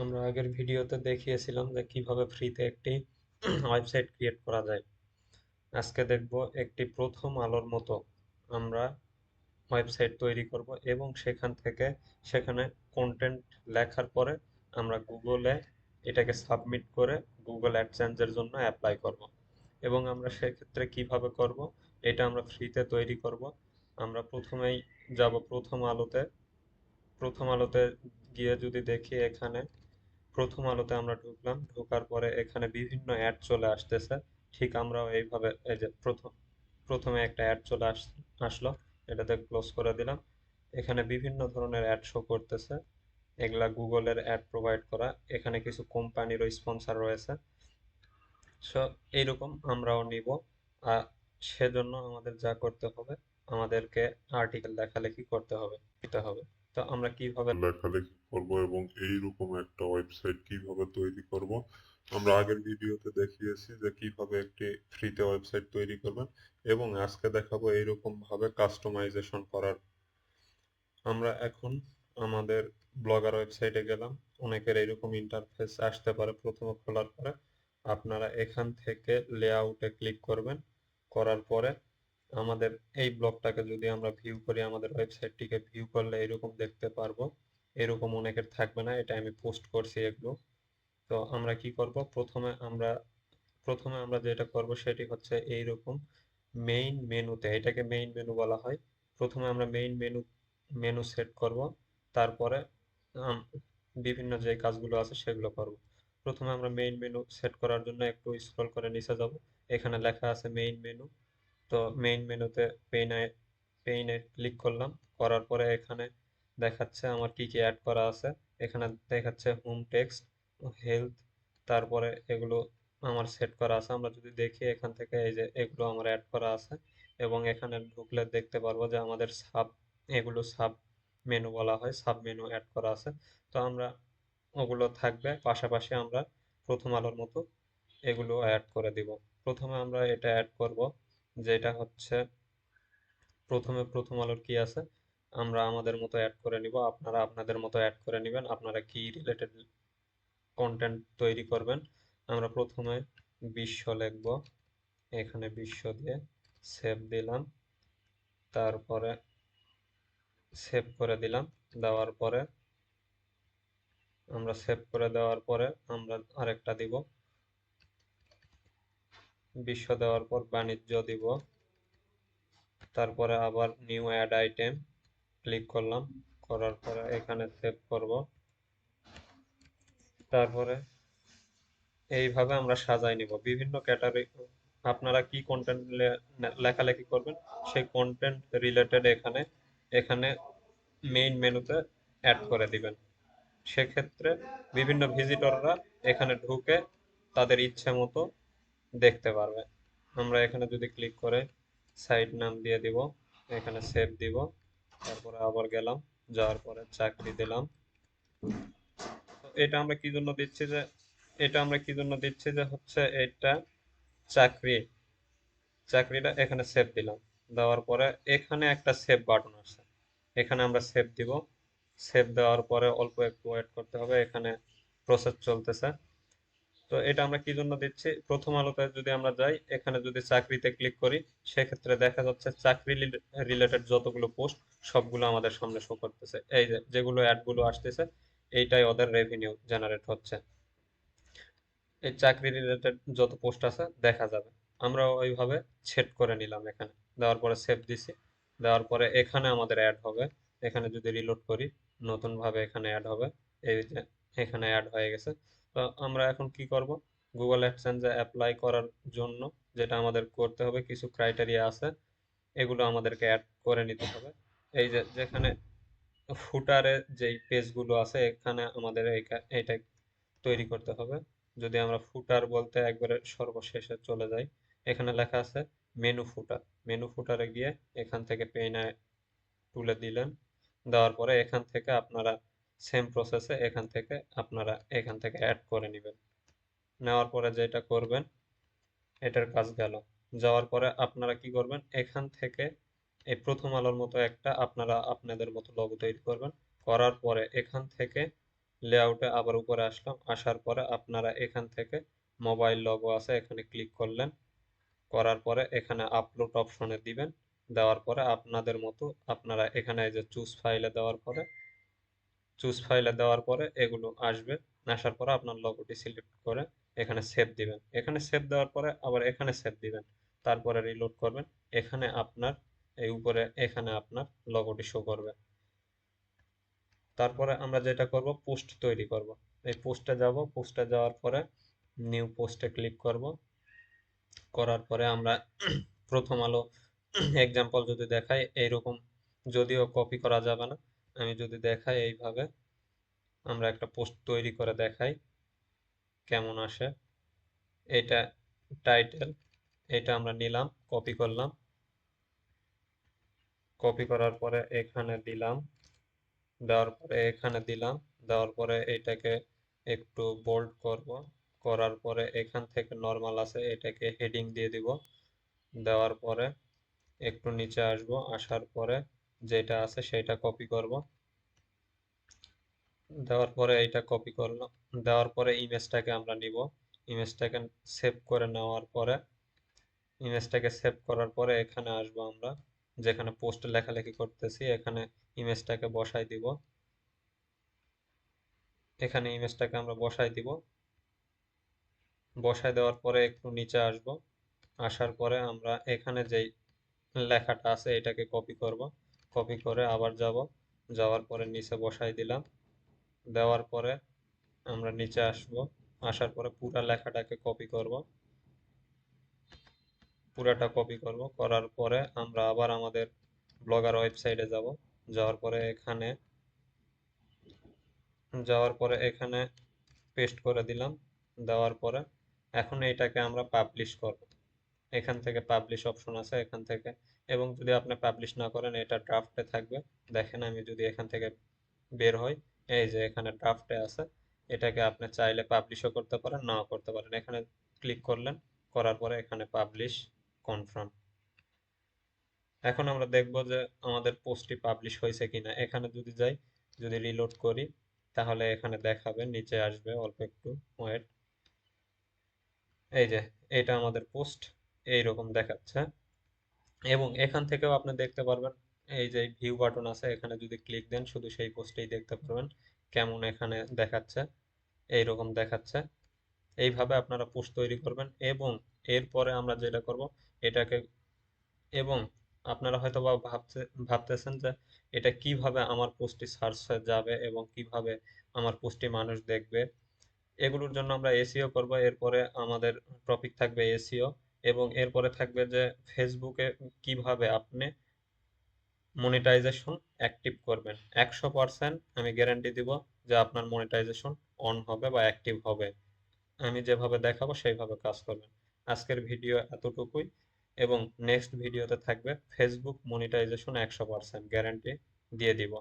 আমরা আগের ভিডিওতে দেখিয়েছিলাম যে কিভাবে ফ্রিতে একটি ওয়েবসাইট ক্রিয়েট করা যায়। আজকে দেখব একটি প্রথম আলোর মতো আমরা ওয়েবসাইট তৈরি করব এবং সেখানে কন্টেন্ট লেখার পরে আমরা গুগলে এটাকে সাবমিট করে গুগল অ্যাডসেন্সের জন্য অ্যাপ্লাই করব। এবং আমরা সেক্ষেত্রে কিভাবে করব, এটা আমরা ফ্রিতে তৈরি করব। আমরা প্রথমেই যাব প্রথম আলোতে গিয়ে যদি দেখি, এখানে প্রথম আলোতে আমরা ঢুকলাম, ঢোকার পরে এখানে বিভিন্ন অ্যাড চলে আসতেছে। ঠিক আমরাও এইভাবে, এই যে প্রথমে একটা অ্যাড আসলো, এটাতে ক্লোজ করে দিলাম। এখানে বিভিন্ন ধরনের অ্যাড শো করতেছে, এগুলা গুগলের অ্যাড প্রোভাইড করা। এখানে কিছু কোম্পানিরও স্পন্সর রয়েছে। সো এইরকম আমরাও নিব। আর সেজন্য আমাদের যা করতে হবে, আমাদেরকে আর্টিকেল লেখালেখি করতে হবে, দিতে হবে। তো আমরা কিভাবে লেখালেখি করব এবং এইরকম একটা ওয়েবসাইট কিভাবে তৈরি করব। আমরা আগের ভিডিওতে দেখিয়েছি যে কিভাবে একটি ফ্রিতে ওয়েবসাইট তৈরি করবেন, এবং আজকে দেখাবো এইরকম ভাবে কাস্টমাইজেশন করার। আমরা এখন আমাদের ব্লগার ওয়েবসাইটে গেলাম। অনেকের এইরকম ইন্টারফেস আসতে পারে প্রথমে খোলার পরে। আপনারা এখান থেকে লেআউটে ক্লিক করবেন, করার পরে আমাদের এই ব্লগটাকে যদি আমরা ভিউ করি, আমাদের ওয়েবসাইটটিকে ভিউ করলে এরকম দেখতে পারবো। এরকম অনেকের থাকবে না, এটা আমি পোস্ট করছি এগুলো। তো আমরা কি করব, প্রথমে আমরা যেটা করব সেটি হচ্ছে এইরকম মেইন মেনুতে, এটাকে মেইন মেনু বলা হয়। প্রথমে আমরা মেনু সেট করব, তারপরে আম, বিভিন্ন যে কাজগুলো আছে সেগুলো করব। প্রথমে আমরা মেইন মেনু সেট করার জন্য একটু স্ক্রল করে নিচে যাব। এখানে লেখা আছে মেইন মেনু। তো মেইন মেনুতে পেইনে পেইনে ক্লিক করলাম, করার পরে এখানে দেখাচ্ছে আমার কি কি অ্যাড করা আছে। এখানে দেখাচ্ছে হোম টেক্সট, হেলথ, তারপরে এগুলো আমার সেট করা আছে। আমরা যদি দেখি এখান থেকে, এই যে এগুলো আমার অ্যাড করা আছে। এবং এখানে ঢুকলে দেখতে পারবো যে আমাদের এগুলো সাব মেনু বলা হয়, সাব মেনু অ্যাড করা আছে। তো আমরা ওগুলো থাকবে, পাশাপাশি আমরা প্রথম আলোর মতো এগুলো অ্যাড করে দিব। প্রথমে আমরা এটা অ্যাড করব, যেটা হচ্ছে প্রথম আলোর কি আছে আমরা আমাদের মতো অ্যাড করে নিব। আপনারা আপনাদের মতো অ্যাড করে নেবেন, আপনারা কি রিলেটেড কন্টেন্ট তৈরি করবেন। আমরা প্রথমে বিশ্ব লিখব, এখানে বিশ্ব দিয়ে সেভ দিলাম, তারপরে সেভ করে দিলাম। দেওয়ার পরে আমরা আরেকটা দিব, বিশ্ব দেওয়ার পর বাণিজ্য দিব। তারপরে আবার নিউ অ্যাড আইটেম ক্লিক করলাম, করার পরে এখানে সেভ করব। তারপরে এইভাবে আমরা সাজাই নিব বিভিন্ন ক্যাটাগরি। আপনারা কি কন্টেন্ট লেখালেখি করবেন, সেই কন্টেন্ট রিলেটেড এখানে এখানে মেইন মেনুতে অ্যাড করে দিবেন। সেক্ষেত্রে বিভিন্ন ভিজিটররা এখানে ঢুকে তাদের ইচ্ছে মতো দেখতে পারবে। আমরা এখানে যদি ক্লিক করে সাইট নাম দিয়ে দিব, এখানে সেভ দিব, তারপরে আবার গেলাম, যাওয়ার পরে চাকরি দিলাম। তো এটা আমরা কি জন্য দিচ্ছি যে হচ্ছে এটা চাকরি, চাকরিটা এখানে সেভ দিলাম। দেওয়ার পরে এখানে একটা সেভ বাটন আছে, এখানে আমরা সেভ দিব। সেভ দেওয়ার পরে অল্প একটু ওয়েট করতে হবে, এখানে প্রসেস চলতেছে। তো এটা আমরা কি জন্য দিচ্ছি, প্রথম আলোতে যদি আমরা যাই, এখানে যদি চাকরিতে ক্লিক করি, সেক্ষেত্রে দেখা যাচ্ছে চাকরি রিলেটেড যতগুলো পোস্ট সবগুলো আমাদের সামনে শো করতেছে। এই যে যেগুলো অ্যাড গুলো আসতেছে, এইটাই ওদের রেভিনিউ জেনারেট হচ্ছে। এই চাকরি রিলেটেড যত পোস্ট আছে দেখা যাবে। আমরা ওইভাবে সেট করে নিলাম এখানে। দেওয়ার পরে সেভ দিছি। দেওয়ার পরে এখানে আমাদের অ্যাড হবে। এখানে যদি রিলোড করি, নতুন ভাবে এখানে অ্যাড হবে। এই যে এখানে অ্যাড হয়ে গেছে। তো আমরা এখন কি করব, গুগল অ্যাডসেন্সে অ্যাপ্লাই করার জন্য যেটা আমাদের করতে হবে, কিছু ক্রাইটেরিয়া আছে, এগুলো আমাদেরকে অ্যাড করে নিতে হবে। এই যে যেখানে ফুটারে যেই পেজগুলো আছে, এখানে আমাদের এইটা তৈরি করতে হবে। যদি আমরা ফুটার বলতে একবারে সর্বশেষে চলে যাই, এখানে লেখা আছে মেনু ফুটার। মেনু ফুটারে গিয়ে এখান থেকে পেইনে তুলে দিলেন। দেওয়ার পরে এখান থেকে আপনারা সেম প্রসেসে এখান থেকে অ্যাড করে নেবেন। নেওয়ার পরে যেটা করবেন, এটার কাজ গেল। যাওয়ার পরে আপনারা কি করবেন, এখান থেকে এই প্রথম আলোর মতো একটা আপনারা আপনাদের মতো লোগো তৈরি করবেন। করার পরে এখান থেকে লেআউটে আবার উপরে আসলাম, আসার পরে আপনারা এখান থেকে মোবাইল লগো আছে এখানে ক্লিক করলেন, করার পরে এখানে আপলোড অপশনে দিবেন, দেওয়ার পরে আপনাদের মতো আপনারা এখানে এই যে চুজ ফাইলে দেওয়ার পরে এগুলো আসবে, আসার পরে আপনার লগোটি সিলেক্ট করে এখানে সেভ দিবেন, এখানে সেভ দেওয়ার পরে আবার এখানে সেভ দিবেন, তারপরে রিলোড করবেন, এখানে আপনার এই উপরে এখানে আপনার লগোটি শো করবে। তারপরে আমরা যেটা করব পোস্ট তৈরি করব, এই পোস্টে যাব, পোস্টে যাওয়ার পরে নিউ পোস্টে ক্লিক করব, করার পরে আমরা প্রথম আলো এক্সাম্পল যদি দেখাই এইরকম, যদিও কপি করা যাবে না, আমি যদি দেখাই এইভাবে আমরা একটা পোস্ট তৈরি করে দেখাই কেমন আসে। এটা টাইটেল, এটা আমরা নিলাম, কপি করলাম, কপি করার পরে এখানে দিলাম, দেওয়ার পরে এখানে দিলাম, দেওয়ার পরে এটাকে একটু বোল্ড করব, করার পরে এখান থেকে নর্মাল আছে এটাকে হেডিং দিয়ে দিব, দেওয়ার পরে একটু নিচে আসব, আসার পরে যেটা আছে সেটা কপি করব, দেওয়ার পরে এইটা কপি করলাম, দেওয়ার পরে ইমেজটাকে আমরা নিব, ইমেজটাকে সেভ করে নেওয়ার পরে ইমেজটাকে সেভ করার পরে এখানে আসবো আমরা যেখানে পোস্ট লেখালেখি করতেছি, এখানে ইমেজটাকে বসাই দিব, এখানে ইমেজটাকে আমরা বসাই দিব, বসাই দেওয়ার পরে একটু নিচে আসব, আসার পরে আমরা এখানে যেই লেখাটা আছে এটাকে কপি করব, কপি করে আবার যাব, যাওয়ার পরে নিচে বসাই দিলাম, দেওয়ার পরে আমরা নিচে আসব, আসার পরে পুরা লেখাটাকে কপি করব, পুরাটা কপি করব, করার পরে আমরা আবার আমাদের ব্লগার ওয়েবসাইটে যাব, যাওয়ার পরে এখানে পেস্ট করে দিলাম, দেওয়ার পরে এখন এটাকে আমরা পাবলিশ করব, এখান থেকে পাবলিশ অপশন আছে এখান থেকে, এবং যদি আপনি পাবলিশ না করেন এটা ড্রাফটে থাকবে, দেখেন আমি যদি এখান থেকে বের হই, এই যে এখানে ড্রাফটে আছে, এটাকে আপনি চাইলে পাবলিশও করতে পারেন, নাও করতে পারেন, এখানে ক্লিক করলেন, করার পরে এখানে পাবলিশ কনফার্ম। এখন আমরা দেখব যে আমাদের পোস্টটি পাবলিশ হয়েছে কিনা, এখানে যদি যাই, যদি রিলোড করি তাহলে এখানে দেখাবে, নিচে আসবে, অল্প একটু ওয়েট, এই যে এটা আমাদের পোস্ট এইরকম দেখাচ্ছে, এবং এখান থেকেও আপনি দেখতে পারবেন এই যে ভিউ বাটন আছে এখানে যদি ক্লিক দেন শুধু সেই পোস্টেই দেখতে পারবেন কেমন এখানে দেখাচ্ছে, এইরকম দেখাচ্ছে। এইভাবে আপনারা পোস্ট তৈরি করবেন, এবং এরপরে আমরা যেটা করব এটাকে, এবং আপনারা হয়তো বা ভাবতেছেন যে এটা কিভাবে আমার পোস্টটি সার্চে যাবে এবং কিভাবে আমার পোস্টটি মানুষ দেখবে, এগুলোর জন্য আমরা এসইও করব, এরপরে আমাদের টপিক থাকবে এসইও, এবং এরপরে থাকবে যে ফেসবুকে কিভাবে আপনি মনিটাইজেশন অ্যাক্টিভ করবেন, 100% আমি গ্যারান্টি দিব যে আপনার মনিটাইজেশন অন হবে বা অ্যাক্টিভ হবে, আমি যেভাবে দেখাবো সেইভাবে কাজ করবেন। আজকের ভিডিও এতটুকুই, এবং নেক্সট ভিডিওতে থাকবে ফেসবুক মনিটাইজেশন 100% গ্যারান্টি দিয়ে দিব।